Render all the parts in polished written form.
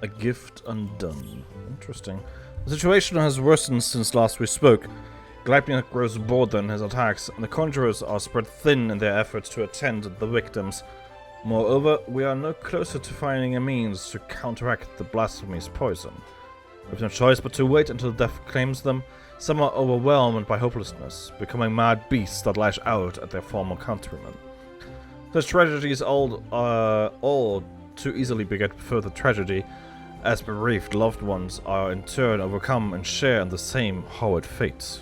A gift undone. Interesting. The situation has worsened since last we spoke. Gleipnir grows bolder in his attacks, and the conjurers are spread thin in their efforts to attend the victims. Moreover, we are no closer to finding a means to counteract the blasphemy's poison. With no choice but to wait until death claims them, some are overwhelmed by hopelessness, becoming mad beasts that lash out at their former countrymen. Such tragedies all too easily beget further tragedy, as bereaved loved ones are in turn overcome and share in the same horrid fate.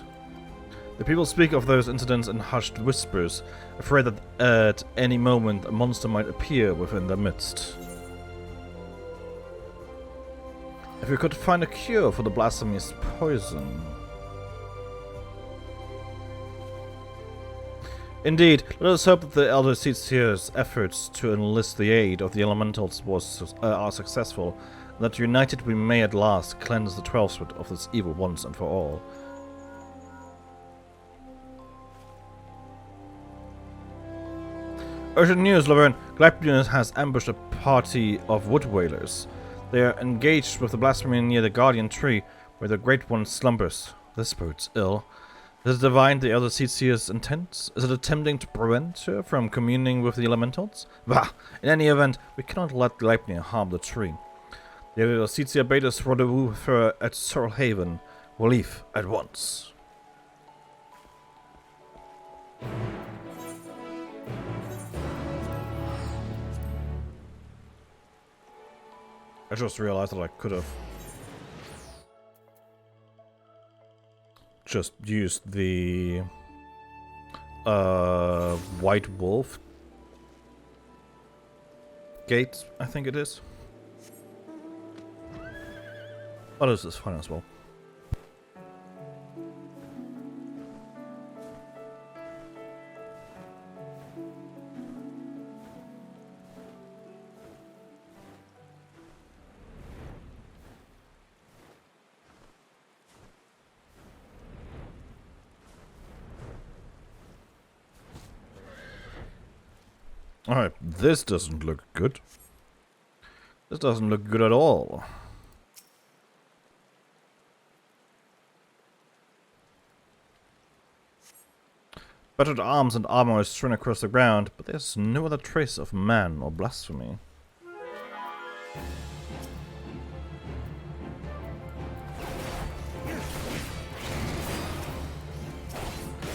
The people speak of those incidents in hushed whispers, afraid that at any moment a monster might appear within their midst. If we could find a cure for the blasphemy's poison... Indeed, let us hope that the Elder Seat's efforts to enlist the aid of the Elementals are successful, and that united we may at last cleanse the Twelfthwood of this evil once and for all. Urgent news, Laverne. Gleipnir has ambushed a party of wood whalers. They are engaged with the blasphemy near the Guardian Tree, where the Great One slumbers. This bodes ill. Does it divine the Elder Seat's intents? Is it attempting to prevent her from communing with the Elementals? Bah! In any event, we cannot let Gleipnir harm the tree. The Elder Seat bade us rendezvous with her at Sorrel Haven. We'll leave at once. I just realized that I could have just used the White Wolf gate, I think it is. Oh, this is fun as well. Alright, this doesn't look good. This doesn't look good at all. Battered arms and armor is strewn across the ground, but there's no other trace of man or blasphemy.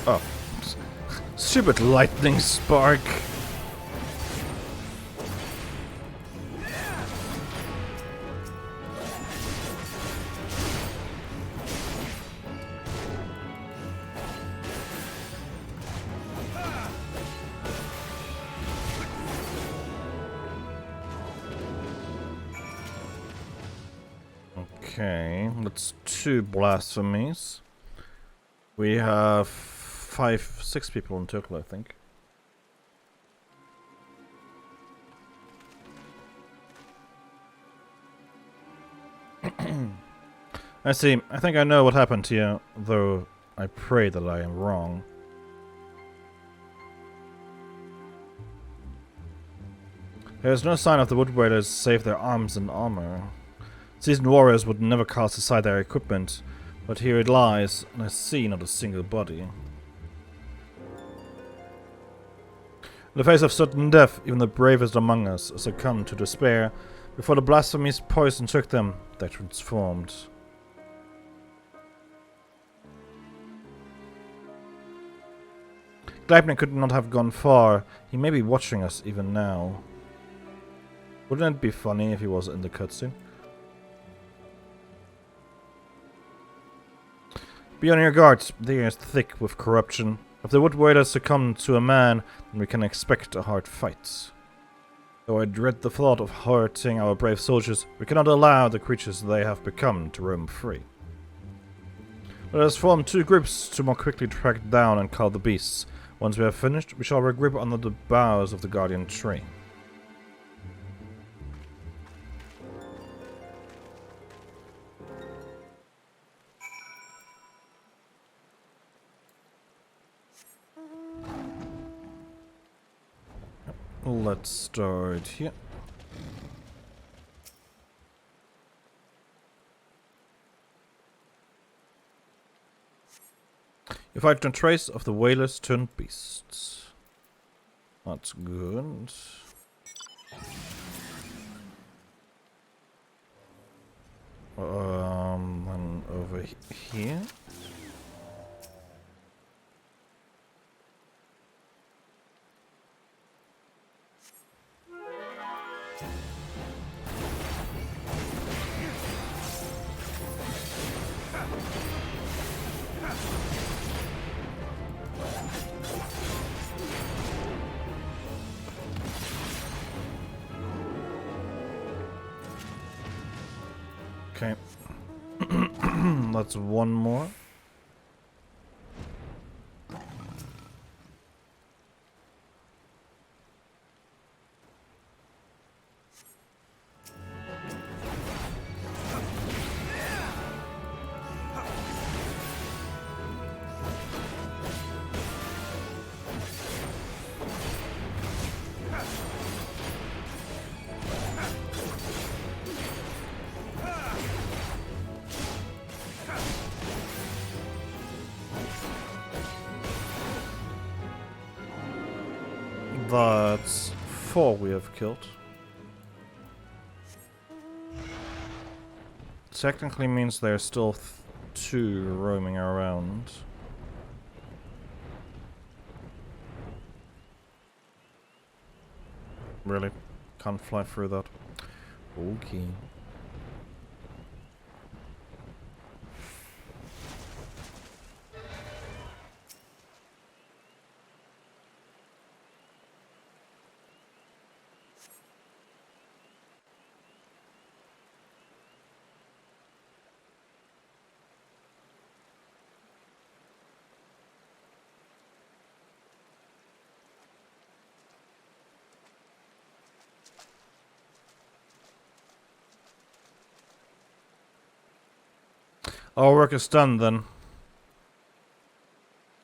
Oh. Stupid lightning spark. Okay, that's 2 blasphemies. We have 6 people in total, I think. I see. I think I know what happened here, though I pray that I am wrong. There is no sign of the wood whalers save their arms and armor. Seasoned warriors would never cast aside their equipment, but here it lies, and I see not a single body. In the face of certain death, even the bravest among us succumbed to despair. Before the blasphemy's poison took them, they transformed. Gleipnir could not have gone far. He may be watching us even now. Wouldn't it be funny if he was in the cutscene? Be on your guard. The air is thick with corruption. If the wood whalers succumb to a man, then we can expect a hard fight. Though I dread the thought of hurting our brave soldiers, we cannot allow the creatures they have become to roam free. Let us form 2 groups to more quickly track down and cull the beasts. Once we have finished, we shall regroup under the boughs of the Guardian Tree. Let's start here. You find no trace of the whalers turned beasts. That's good. Then over here. Okay. That's one more. That's 4 we have killed. Technically means there's still 2 roaming around. Really? Can't fly through that. Okay. Our work is done then.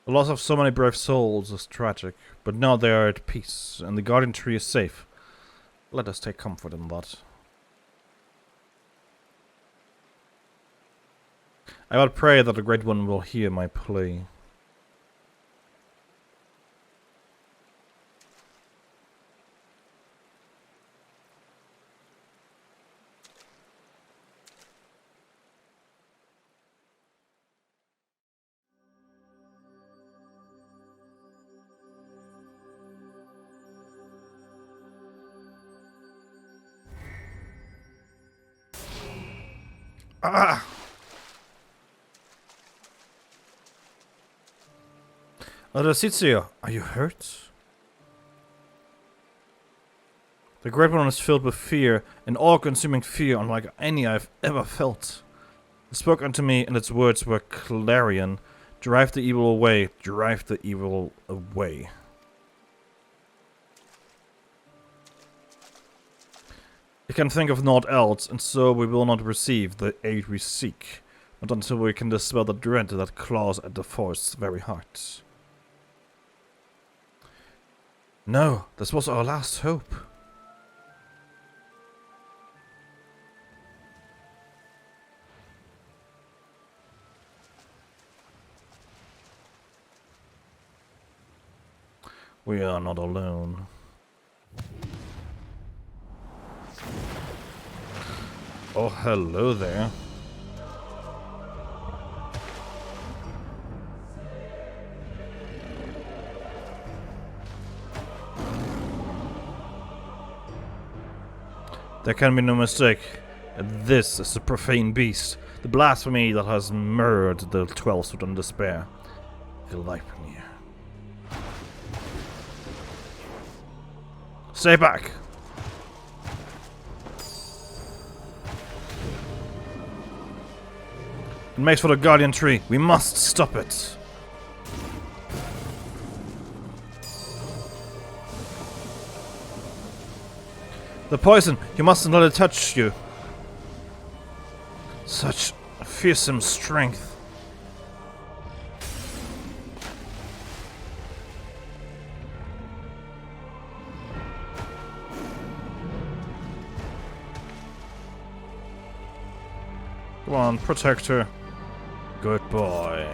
The loss of so many brave souls is tragic, but now they are at peace, and the Guardian Tree is safe. Let us take comfort in that. I would pray that the Great One will hear my plea. Ah! Adasitsia, are you hurt? The Great One is filled with fear, an all-consuming fear unlike any I've ever felt. It spoke unto me, and its words were clarion. Drive the evil away, drive the evil away. We can think of naught else, and so we will not receive the aid we seek, not until we can dispel the dread that claws at the forest's very heart. No, this was our last hope. We are not alone. Oh, hello there. There can be no mistake. This is the profane beast, the blasphemy that has murdered the 12 stood in despair. Gleipnir. Stay back! It makes for the Guardian Tree. We must stop it. The poison, you mustn't let it touch you. Such fearsome strength. Come on, protect her. Good boy.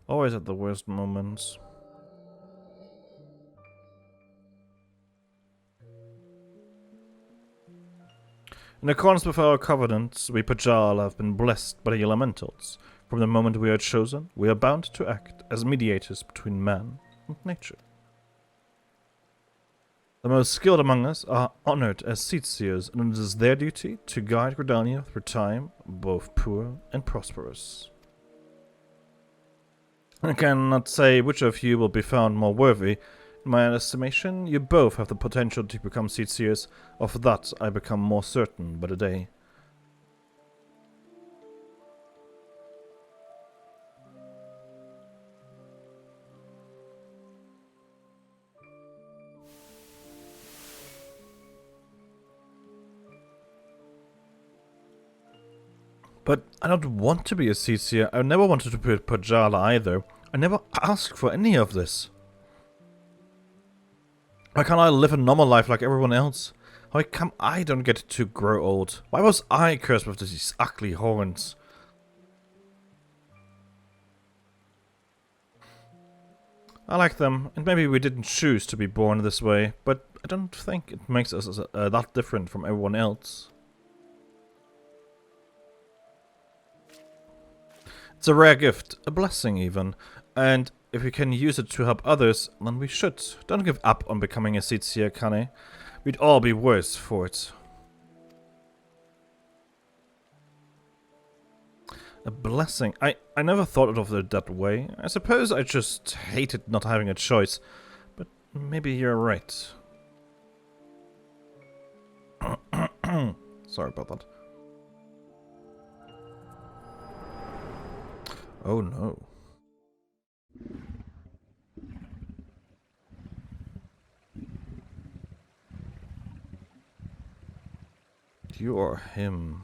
Always at the worst moments. In accordance with our covenants, we Pajal have been blessed by the elementals. From the moment we are chosen, we are bound to act as mediators between man and nature. The most skilled among us are honored as seat-seers, and it is their duty to guide Gridania through time, both poor and prosperous. I cannot say which of you will be found more worthy. In my estimation, you both have the potential to become seat-seers. Of that I become more certain by the day. But I don't want to be a seat-seer. I never wanted to be a Pajala either. I never asked for any of this. Why can't I live a normal life like everyone else? How come I don't get to grow old? Why was I cursed with these ugly horns? I like them, and maybe we didn't choose to be born this way, but I don't think it makes us that different from everyone else. It's a rare gift, a blessing even, and if we can use it to help others, then we should. Don't give up on becoming a seat-seer, Kane. We'd all be worse for it. A blessing? I never thought of it that way. I suppose I just hated not having a choice, but maybe you're right. Sorry about that. Oh no. You are him.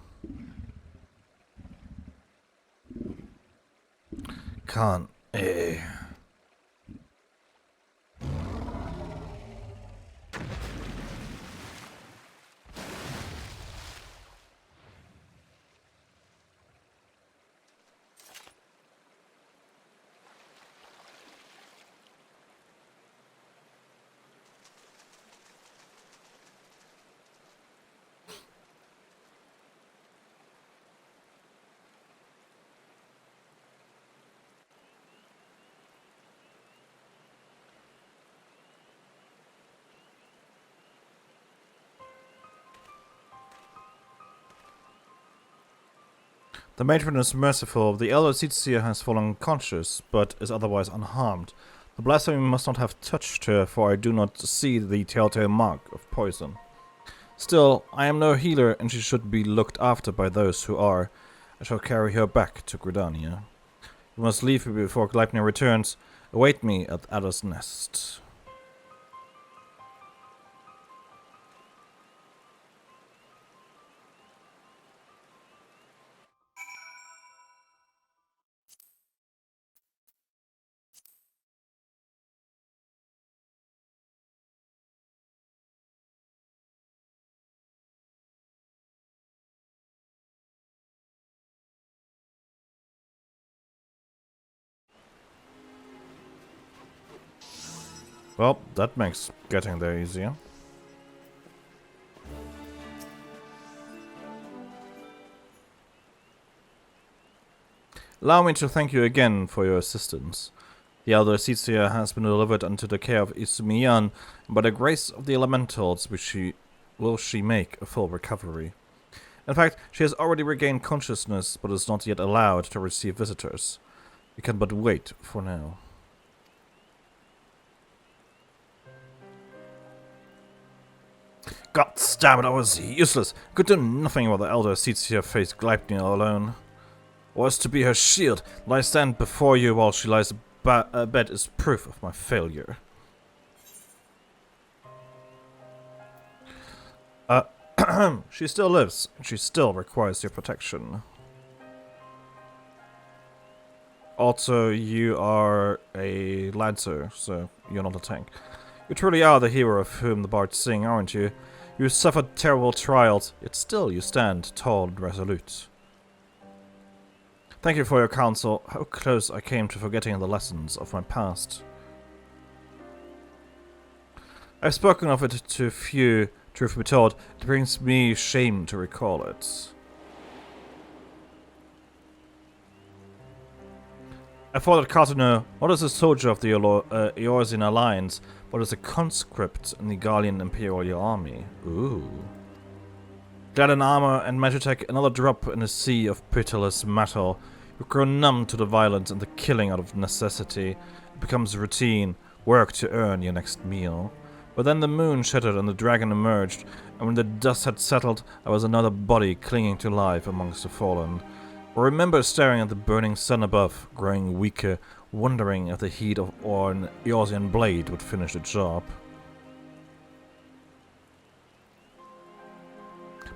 Can't. The matron is merciful. The elder seat-seer has fallen unconscious, but is otherwise unharmed. The blasphemy must not have touched her, for I do not see the telltale mark of poison. Still, I am no healer, and she should be looked after by those who are. I shall carry her back to Gridania. You must leave me before Gleipnir returns. Await me at Adder's Nest. Well, that makes getting there easier. Allow me to thank you again for your assistance. The elder seat-seer has been delivered unto the care of Isumiyan, and by the grace of the elementals will she make a full recovery. In fact, she has already regained consciousness, but is not yet allowed to receive visitors. You can but wait for now. God damn it, I was useless. Could do nothing while the elder seat-seer faced Gleipnir alone. Was to be her shield, that I stand before you while she lies abed is proof of my failure. She still lives, and she still requires your protection. Also, you are a lancer, so you're not a tank. You truly are the hero of whom the bards sing, aren't you? You suffered terrible trials, yet still you stand tall and resolute. Thank you for your counsel. How close I came to forgetting the lessons of my past. I've spoken of it to few, truth be told. It brings me shame to recall it. I thought that Cartoner not as a soldier of the Eorzean Alliance, but as a conscript in the Gallian Imperial Army. Ooh. Clad in armor and magitech, another drop in a sea of pitiless metal. You grow numb to the violence and the killing out of necessity. It becomes routine, work to earn your next meal. But then the moon shattered and the dragon emerged, and when the dust had settled, I was another body clinging to life amongst the fallen. I remember staring at the burning sun above, growing weaker, wondering if the heat of an Eorzean blade would finish the job.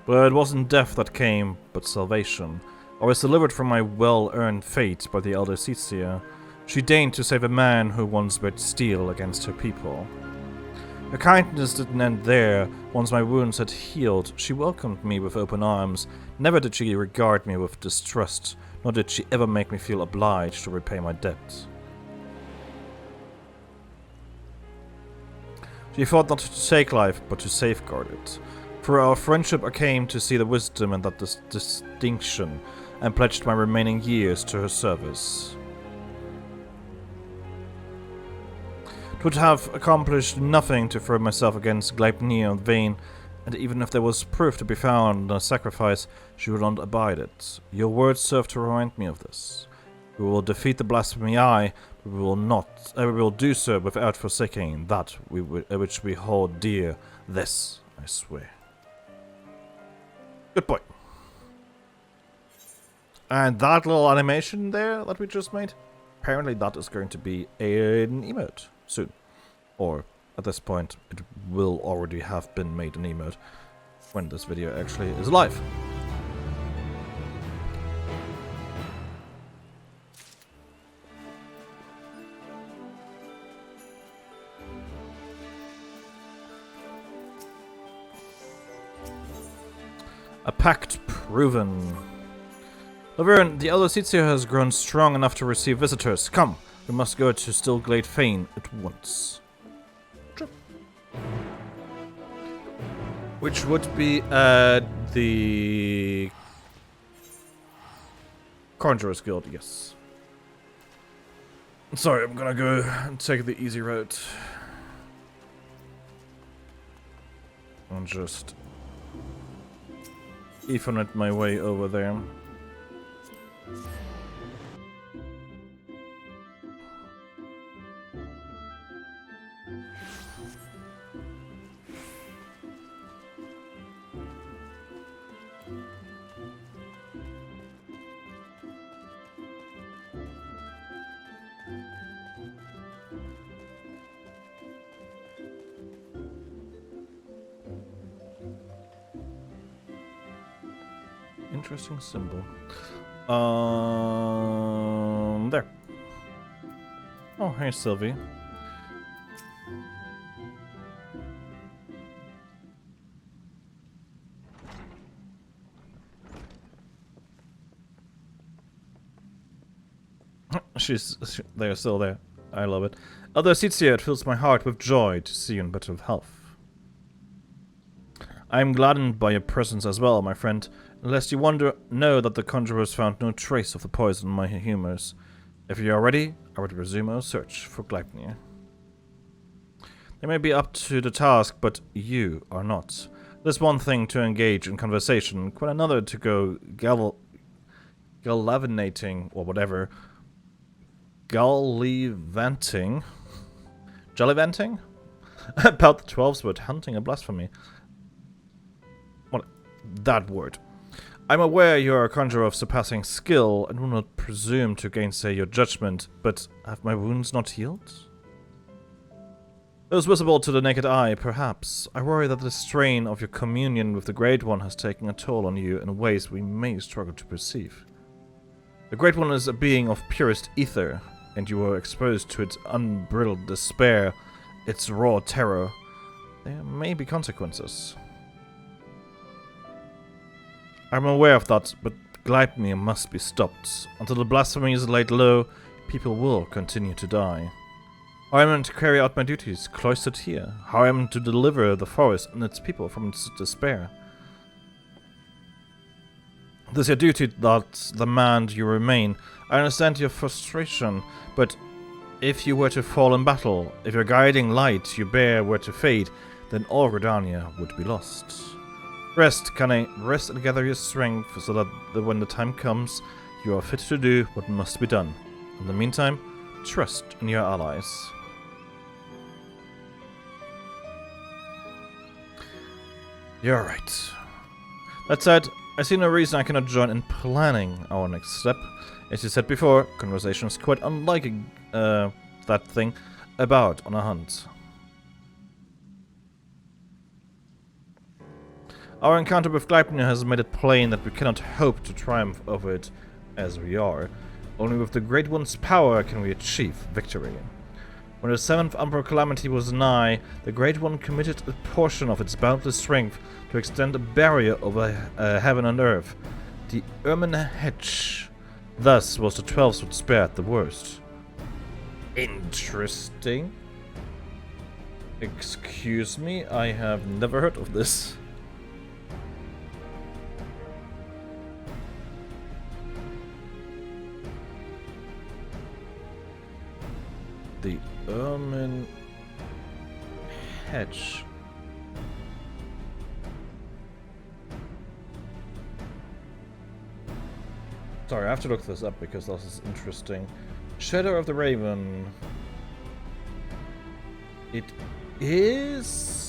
But it wasn't death that came, but salvation. I was delivered from my well-earned fate by the elder Cetsia. She deigned to save a man who once bred steel against her people. Her kindness didn't end there. Once my wounds had healed, she welcomed me with open arms. Never did she regard me with distrust, nor did she ever make me feel obliged to repay my debt. She fought not to take life, but to safeguard it. Through our friendship I came to see the wisdom in that distinction, and pledged my remaining years to her service. It would have accomplished nothing to throw myself against Gleipnir in vain, and even if there was proof to be found in a sacrifice, she would not abide it. Your words serve to remind me of this. We will defeat the blasphemy eye, but we will do so without forsaking that which we hold dear. This, I swear. Good boy. And that little animation there that we just made, apparently that is going to be an emote soon. Or, at this point, it will already have been made an emote when this video actually is live. A pact proven. Laverne, the elder Cetsia has grown strong enough to receive visitors. Come, we must go to Stillglade Fane at once. Sure. Which would be the Conjurer's Guild, yes. Sorry, I'm gonna go and take the easy route. And just Ethernet my way over there. Interesting symbol. There. Oh, hey, Sylvie. They're still there. I love it. Elder Cetsia, it fills my heart with joy to see you in better health. I am gladdened by your presence as well, my friend. Lest you know that the conjurers found no trace of the poison in my humors. If you are ready, I would resume our search for Gleipnir. They may be up to the task, but you are not. There's one thing to engage in conversation, quite another to go gallavinating, or whatever. Gallivanting? Jollivanting? About the 12's word, hunting a blasphemy. What? That word. I'm aware you are a conjurer of surpassing skill, and will not presume to gainsay your judgment, but have my wounds not healed? Those visible to the naked eye, perhaps. I worry that the strain of your communion with the Great One has taken a toll on you in ways we may struggle to perceive. The Great One is a being of purest ether, and you were exposed to its unbridled despair, its raw terror. There may be consequences. I'm aware of that, but Gleipnir must be stopped. Until the blasphemy is laid low, people will continue to die. How am I to carry out my duties cloistered here? How am I to deliver the forest and its people from its despair? It is your duty that demand you remain. I understand your frustration, but if you were to fall in battle, if your guiding light you bear were to fade, then all Redania would be lost. Rest, Kane, rest and gather your strength so that when the time comes, you are fit to do what must be done. In the meantime, trust in your allies. You're right. That said, I see no reason I cannot join in planning our next step. As you said before, conversation is quite unlike that thing about on a hunt. Our encounter with Gleipnir has made it plain that we cannot hope to triumph over it as we are. Only with the Great One's power can we achieve victory. When the 7th Umbral Calamity was nigh, the Great One committed a portion of its boundless strength to extend a barrier over heaven and earth, the Ermin Hedge. Thus was the 12th spared the worst. Interesting. Excuse me, I have never heard of this. The Ermin Hedge. Sorry, I have to look this up because this is interesting. Shadow of the Raven. It is...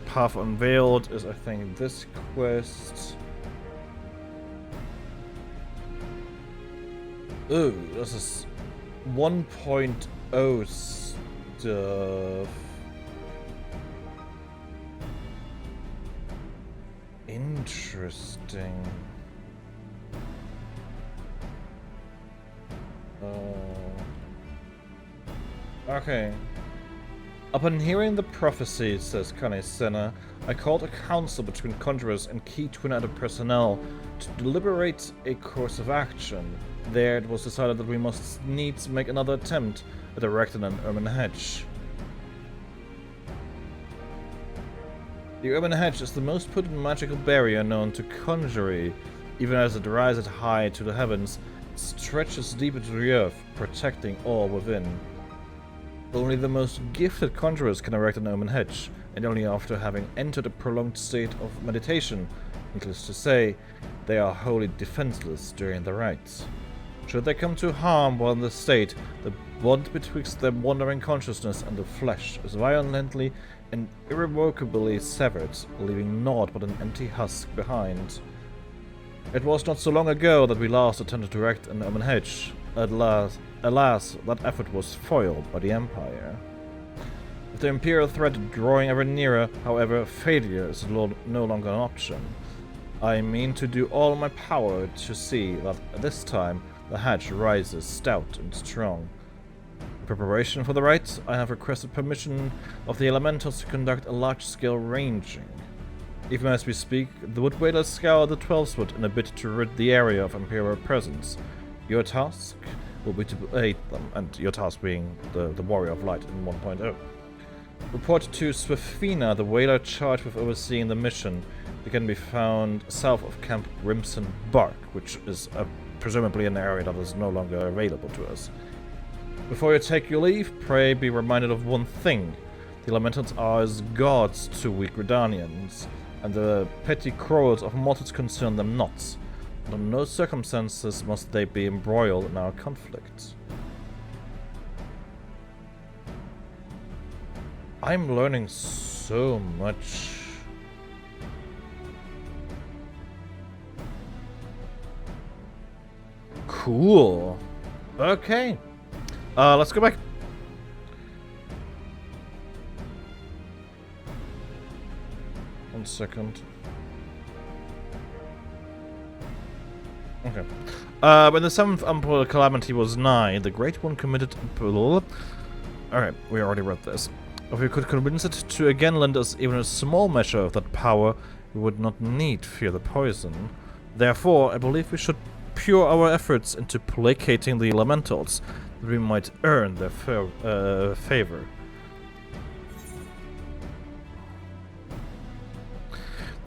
Path Unveiled is, I think, this quest. Ooh, this is 1.0 stuff. Interesting. Okay. Upon hearing the prophecy, says Kane Senna, I called a council between conjurers and key twin-added personnel to deliberate a course of action. There it was decided that we must needs make another attempt at erecting an Ermin Hedge. The Ermin Hedge is the most potent magical barrier known to conjury. Even as it rises high to the heavens, it stretches deep into the earth, protecting all within. Only the most gifted conjurers can erect an Ermin Hedge, and only after having entered a prolonged state of meditation. Needless to say, they are wholly defenseless during the rites. Should they come to harm while in this state, the bond betwixt their wandering consciousness and the flesh is violently and irrevocably severed, leaving naught but an empty husk behind. It was not so long ago that we last attempted to erect an Ermin Hedge. Alas, that effort was foiled by the Empire. With the Imperial threat drawing ever nearer, however, failure is no longer an option. I mean to do all in my power to see that this time the hedge rises stout and strong. In preparation for the rites, I have requested permission of the elementals to conduct a large-scale ranging. Even as we speak, the Wood Whalers scour the 12th in a bid to rid the area of Imperial presence. Your task will be to aid them, and your task being the Warrior of Light in 1.0. Report to Swifina, the whaler charged with overseeing the mission. They can be found south of Camp Grimson Bark, which is presumably an area that is no longer available to us. Before you take your leave, pray be reminded of one thing. The Elementals are as gods to weak Redanians, and the petty quarrels of mortals concern them not. Under no circumstances must they be embroiled in our conflict. I'm learning so much. Cool. Okay. Let's go back. One second. Okay. When the seventh Umbrella Calamity was nigh, the Great One committed... Alright, we already read this. If we could convince it to again lend us even a small measure of that power, we would not need fear the poison. Therefore, I believe we should pour our efforts into placating the elementals, that we might earn their favor.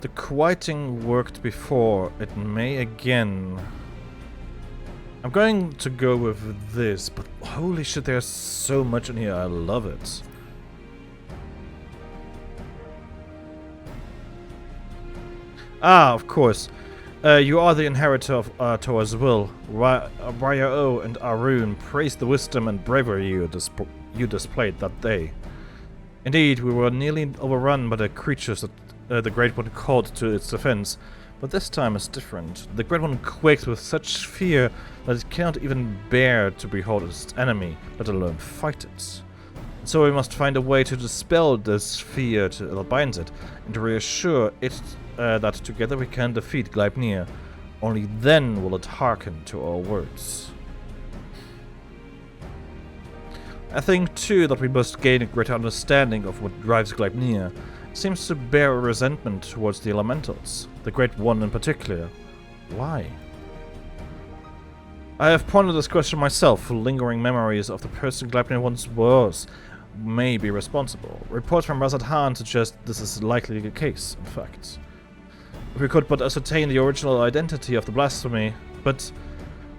The quieting worked before, it may again. I'm going to go with this, but holy shit, there's so much in here, I love it. Ah, of course. You are the inheritor of Tor's will. Ryo and Arun praised the wisdom and bravery you displayed that day. Indeed, we were nearly overrun by the creatures that the Great One called to its defense, but this time is different. The Great One quakes with such fear that it cannot even bear to behold its enemy, let alone fight it. And so we must find a way to dispel this fear that binds it, and to reassure it that together we can defeat Gleipnir. Only then will it hearken to our words. I think too that we must gain a greater understanding of what drives Gleipnir. It seems to bear a resentment towards the elementals, the Great One in particular. Why? I have pondered this question myself. Lingering memories of the person Gleipnir once was may be responsible. Reports from Razad Han suggest this is likely the case, in fact. If we could but ascertain the original identity of the blasphemy, but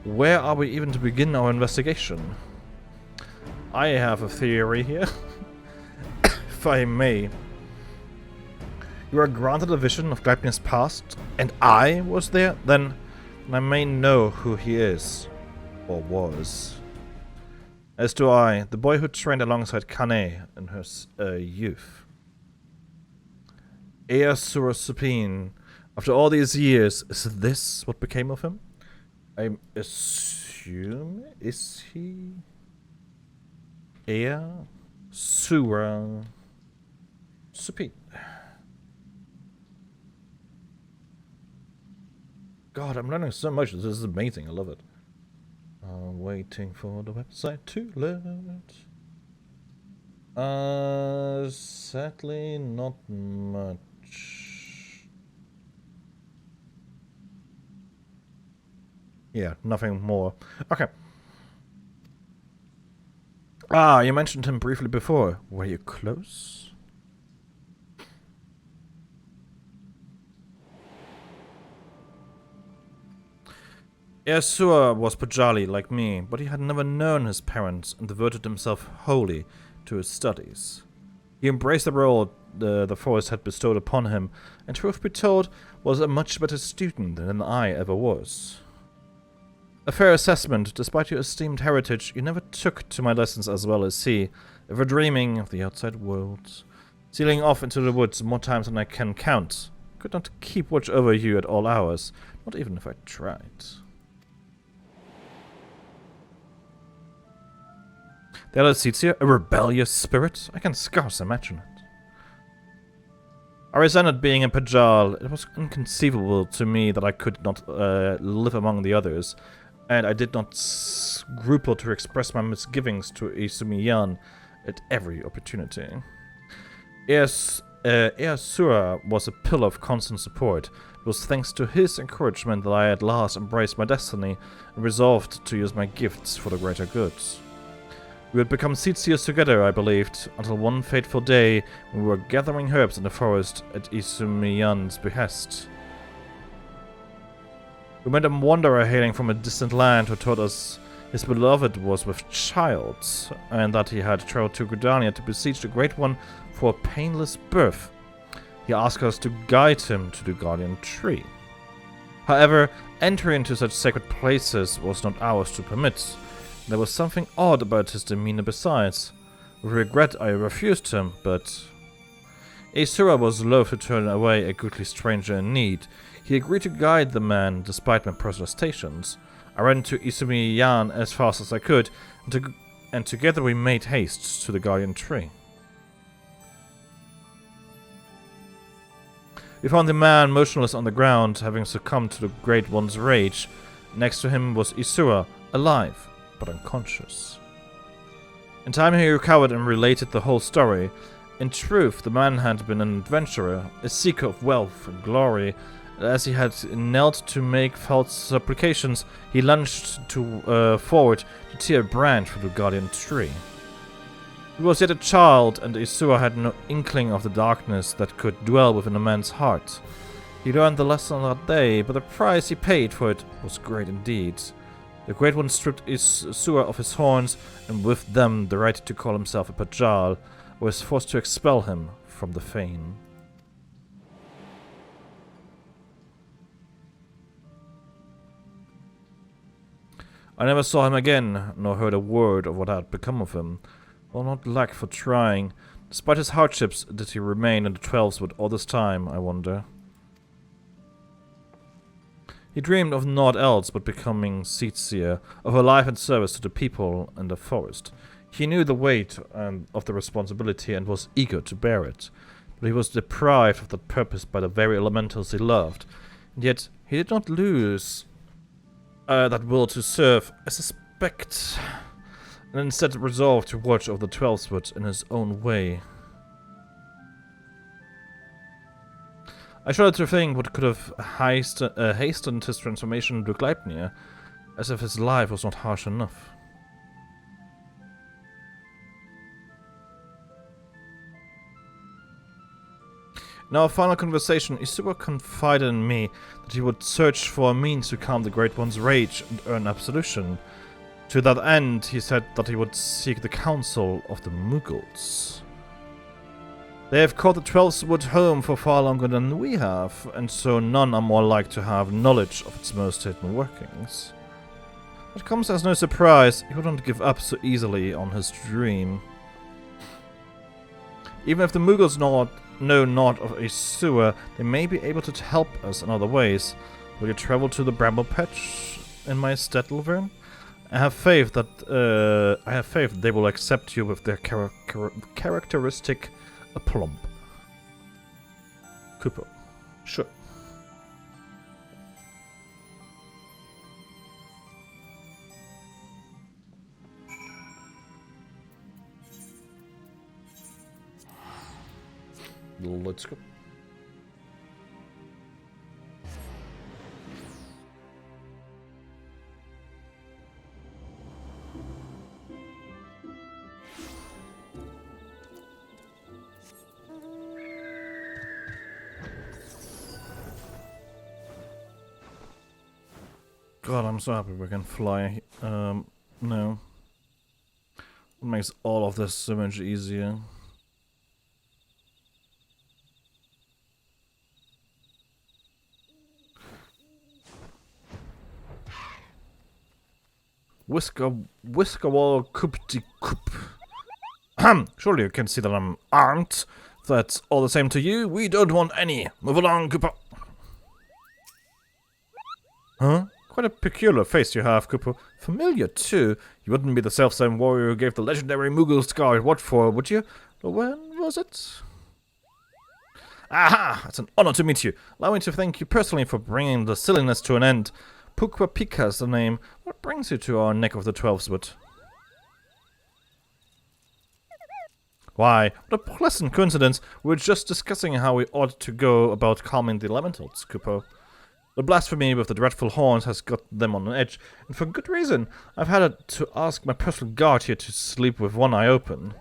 where are we even to begin our investigation? I have a theory here, if I may. You are granted a vision of Gleipnir's past, and I was there, then I may know who he is, or was. As do I, the boy who trained alongside Kane in her youth. Easura Supine. After all these years, is this what became of him? I assume, is he? Easura Supine. God, I'm learning so much. This is amazing. I love it. Waiting for the website to load. Sadly, not much. Yeah, nothing more. Okay. Ah, you mentioned him briefly before. Were you close? Easura was Pajali like me, but he had never known his parents and devoted himself wholly to his studies. He embraced the role the forest had bestowed upon him, and truth be told, was a much better student than I ever was. A fair assessment. Despite your esteemed heritage, you never took to my lessons as well as he, ever dreaming of the outside world. Sealing off into the woods more times than I can count. Could not keep watch over you at all hours, not even if I tried. The other seats here, a rebellious spirit? I can scarce imagine it. I resented being in Pajal. It was inconceivable to me that I could not live among the others, and I did not scruple to express my misgivings to Isumiyan at every opportunity. Easura was a pillar of constant support. It was thanks to his encouragement that I at last embraced my destiny and resolved to use my gifts for the greater good. We had become Tsitsios together, I believed, until one fateful day when we were gathering herbs in the forest at Isumiyan's behest. We met a wanderer hailing from a distant land who told us his beloved was with child, and that he had traveled to Gridania to beseech the Great One for a painless birth. He asked us to guide him to the guardian tree. However, entry into such sacred places was not ours to permit. There was something odd about his demeanor besides. With regret I refused him, but Easura was loath to turn away a goodly stranger in need. He agreed to guide the man despite my protestations. I ran to Isumiyan as fast as I could, and together we made haste to the guardian tree. We found the man motionless on the ground, having succumbed to the Great One's rage. Next to him was Isura, alive, but unconscious. In time he recovered and related the whole story. In truth, the man had been an adventurer, a seeker of wealth and glory. As he had knelt to make false supplications, he lunged forward to tear a branch from the guardian tree. He was yet a child, and Isura had no inkling of the darkness that could dwell within a man's heart. He learned the lesson that day, but the price he paid for it was great indeed. The Great One stripped Isura of his horns, and with them the right to call himself a Pajal, was forced to expel him from the fane. I never saw him again, nor heard a word of what had become of him. Well, not lack for trying. Despite his hardships, did he remain in the Twelveswood all this time, I wonder? He dreamed of naught else but becoming Seatseer, of her life and service to the people and the forest. He knew the weight of the responsibility and was eager to bear it, but he was deprived of that purpose by the very elementals he loved. And yet, he did not lose that will to serve, I suspect, and instead resolved to watch over the Twelveswood in his own way. I shudder to think what could have hastened his transformation into Gleipnir, as if his life was not harsh enough. In our final conversation, Isura confided in me that he would search for a means to calm the Great One's rage and earn absolution. To that end, he said that he would seek the counsel of the Mughals. They have called the Twelveswood home for far longer than we have, and so none are more like to have knowledge of its most hidden workings. It comes as no surprise, he wouldn't give up so easily on his dream. Even if the Mughals know not of Isura, they may be able to help us in other ways. Will you travel to the Bramble Patch in my stead, Laverne? I have faith that they will accept you with their characteristic aplomb. Cooper. Sure. Let's go. God, I'm so happy we can fly. No. It makes all of this so much easier. Whisker-wall coop-de-coop. Surely you can see that I'm armed. If that's all the same to you, we don't want any. Move along, Cooper. Huh? Quite a peculiar face you have, Cooper. Familiar, too. You wouldn't be the self-same warrior who gave the legendary Mughal scar what for, would you? When was it? Aha! It's an honor to meet you. Allow me to thank you personally for bringing the silliness to an end. Pukwa Pika's the name. What brings you to our neck of the Twelveswood? Why, what a pleasant coincidence. We were just discussing how we ought to go about calming the elementals, Kupo. The blasphemy with the dreadful horns has got them on edge, and for good reason. I've had to ask my personal guard here to sleep with one eye open.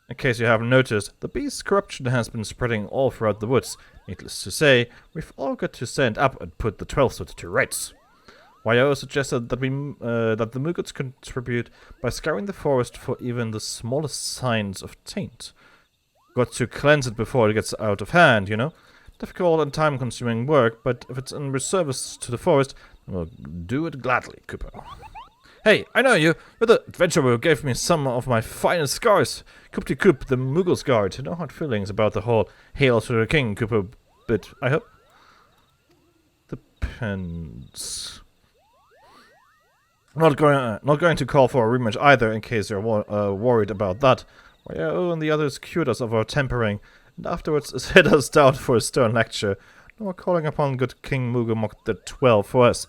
In case you haven't noticed, the beast's corruption has been spreading all throughout the woods. Needless to say, we've all got to stand up and put the Twelveswood to rights. Wyo suggested that that the Mughals contribute by scouring the forest for even the smallest signs of taint. Got to cleanse it before it gets out of hand, you know? Difficult and time-consuming work, but if it's in service to the forest, then we'll do it gladly, Cooper. Hey, I know you! You're the adventurer who gave me some of my finest scars! Coop-de-Coop, the Mughals guard. No hard feelings about the whole Hail to the King, Cooper bit, I hope? Depends. Not going to call for a rematch either, in case you're worried about that. Wyo and the others cured us of our tempering, and afterwards hit us down for a stern lecture. No more calling upon good King Mughal Mok the 12 for us.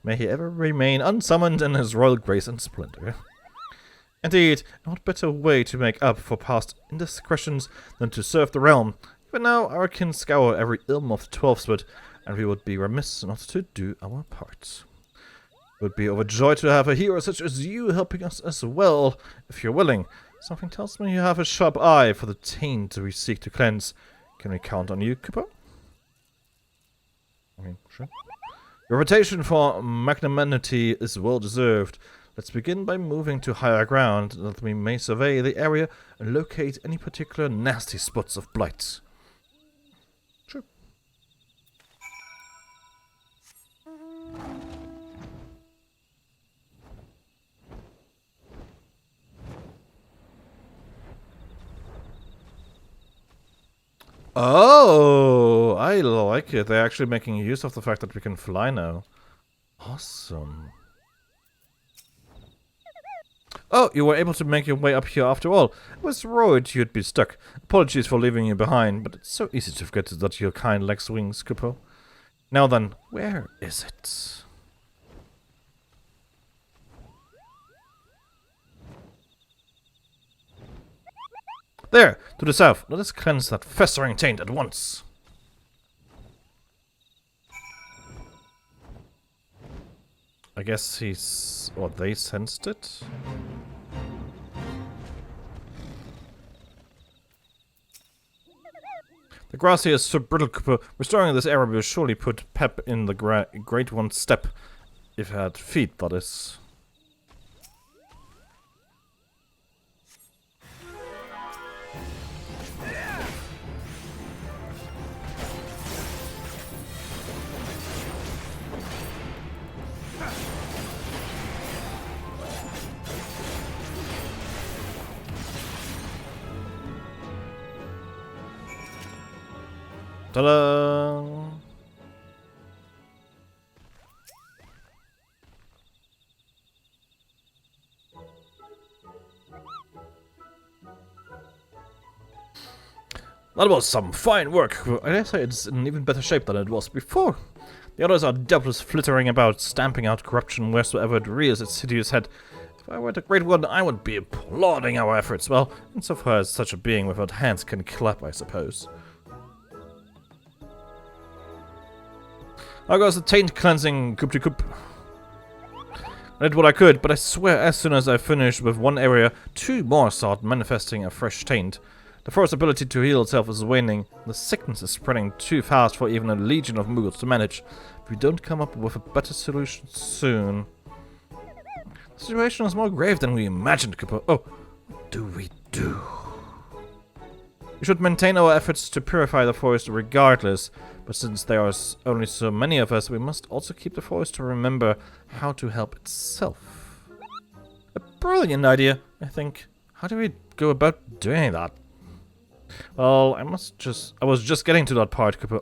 May he ever remain unsummoned in his royal grace and splendor. Indeed, and what better way to make up for past indiscretions than to serve the realm? Even now, our kin scour every ilm of the 12th, and we would be remiss not to do our part. Would be overjoyed to have a hero such as you helping us as well, if you're willing. Something tells me you have a sharp eye for the taint we seek to cleanse. Can we count on you, Cooper? I mean, sure. Your reputation for magnanimity is well deserved. Let's begin by moving to higher ground, that we may survey the area and locate any particular nasty spots of blight. Sure. Oh, I like it. They're actually making use of the fact that we can fly now. Awesome. Oh, you were able to make your way up here after all. I was worried you'd be stuck. Apologies for leaving you behind, but it's so easy to forget that your kind legs wings, Cooper. Now then, where is it? There, to the south. Let us cleanse that festering taint at once. I guess he's... or they sensed it? The grass here is so brittle, Cooper. Restoring this area will surely put pep in the Great One's step. If it had feet, that is. Ta-da! That was some fine work. I dare say it's in even better shape than it was before. The others are doubtless flittering about, stamping out corruption wheresoever it rears its hideous head. If I were the Great One, I would be applauding our efforts. Well, insofar as such a being without hands can clap, I suppose. I got the taint cleansing coop-to-coop. I did what I could, but I swear as soon as I finished with one area, two more start manifesting a fresh taint. The forest's ability to heal itself is waning. The sickness is spreading too fast for even a legion of Muggles to manage. If we don't come up with a better solution soon... The situation is more grave than we imagined, Cooper. Oh, what do we do? We should maintain our efforts to purify the forest regardless, but since there are only so many of us, we must also keep the forest to remember how to help itself. A brilliant idea, I think. How do we go about doing that? Well, I was just getting to that part, Cooper.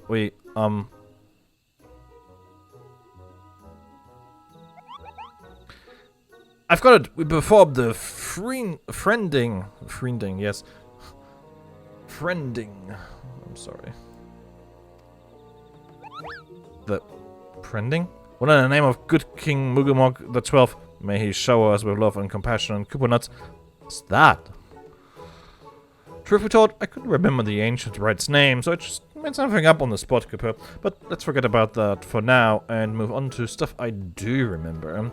I've got it. We performed the friending, yes. Friending. I'm sorry. The friending? What in the name of good King Mugumog the 12th, may he shower us with love and compassion and Cooper nuts. What's that? Truth be told, I couldn't remember the ancient right's name, so I just made something up on the spot, Cooper. But let's forget about that for now and move on to stuff I do remember.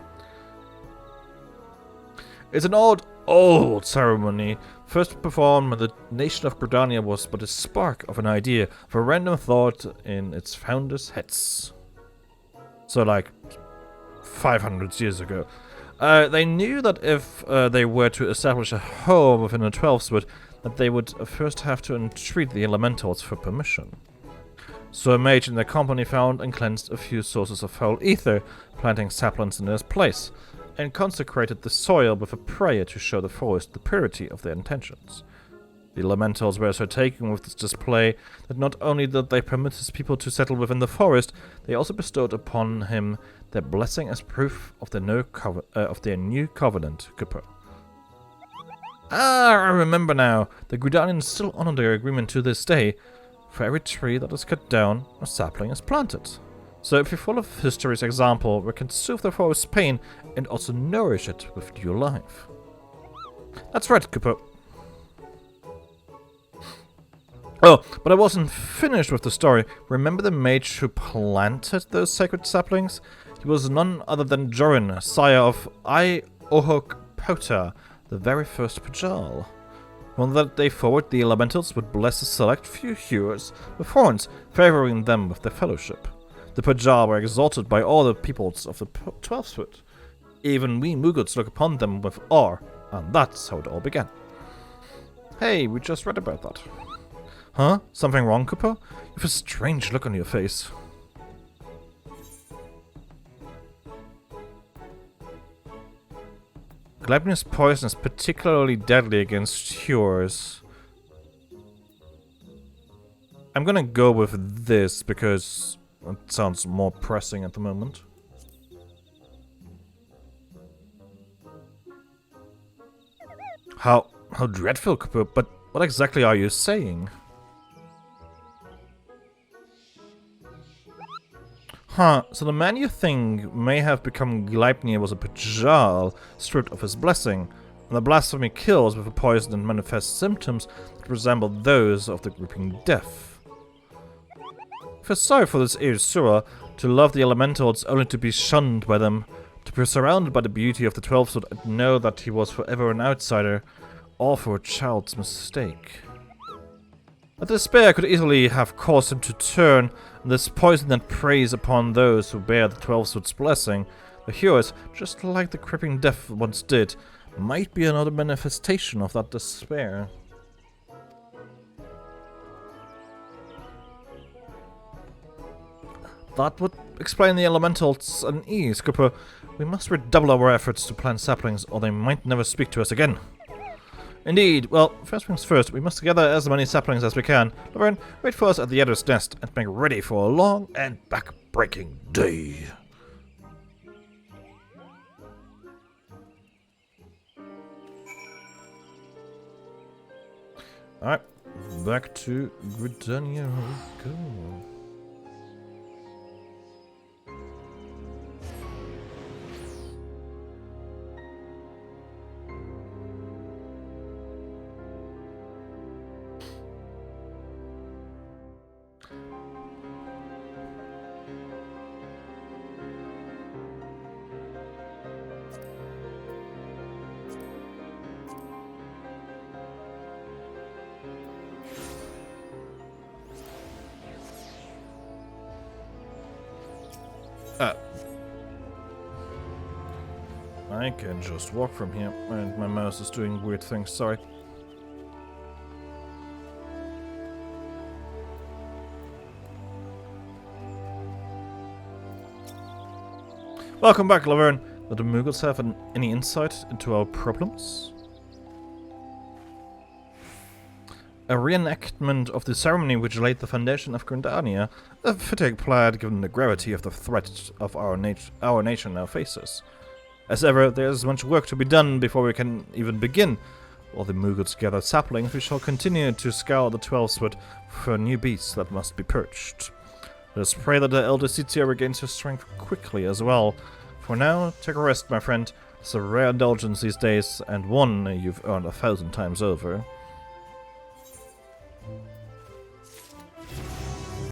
It's an old ceremony, first performed when the nation of Gridania was but a spark of an idea, of a random thought in its founders' heads. So like 500 years ago. They knew that if they were to establish a home within the 12th, that they would first have to entreat the elementals for permission. So a mage in their company found and cleansed a few sources of foul ether, planting saplings in their place, and consecrated the soil with a prayer to show the forest the purity of their intentions. The elementals were so taken with this display that not only did they permit his people to settle within the forest, they also bestowed upon him their blessing as proof of their new covenant, Cooper. Ah, I remember now. The Gridanians still honor their agreement to this day. For every tree that is cut down, a sapling is planted. So if we follow history's example, we can soothe the forest's pain and also nourish it with new life. That's right, Cooper. Oh, but I wasn't finished with the story. Remember the mage who planted those sacred saplings? He was none other than Jorin, sire of Ohok Pota, the very first Pajal. From that day forward, the elementals would bless a select few hewers with horns, favoring them with their fellowship. The Pajal were exalted by all the peoples of the 12th foot. Even we Mughals look upon them with awe, and that's how it all began. Hey, we just read about that. Huh? Something wrong, Cooper? You have a strange look on your face. Gleipnir's poison is particularly deadly against hewers. I'm gonna go with this because it sounds more pressing at the moment. How dreadful, Cooper, but what exactly are you saying? Huh, so the man you think may have become Gleipnir was a Pajal, stripped of his blessing, and the blasphemy kills with a poison and manifest symptoms that resemble those of the gripping death. I feel sorry for this Sura, to love the elementals only to be shunned by them, to be surrounded by the beauty of the 12th Sword and know that he was forever an outsider, all for a child's mistake. That despair could easily have caused him to turn, and this poison that preys upon those who bear the 12th Sword's blessing, the hewers, just like the gripping death once did, might be another manifestation of that despair. That would explain the elementals and ease, Cooper. We must redouble our efforts to plant saplings, or they might never speak to us again. Indeed. Well, first things first, we must gather as many saplings as we can. Laverne, wait for us at the Edder's nest and make ready for a long and back-breaking day. Alright, back to Gridania. Go. I can just walk from here, and my mouse is doing weird things, sorry. Welcome back, Laverne. Do the Mughals have any insight into our problems? A reenactment of the ceremony which laid the foundation of Gridania, a fitting plan given the gravity of the threat of our nation now faces. As ever, there is much work to be done before we can even begin. While the Mughals gather saplings, we shall continue to scour the 12th Sword for new beasts that must be perched. Let us pray that the elder Sitia regains her strength quickly as well. For now, take a rest, my friend. It's a rare indulgence these days, and one you've earned 1,000 times over.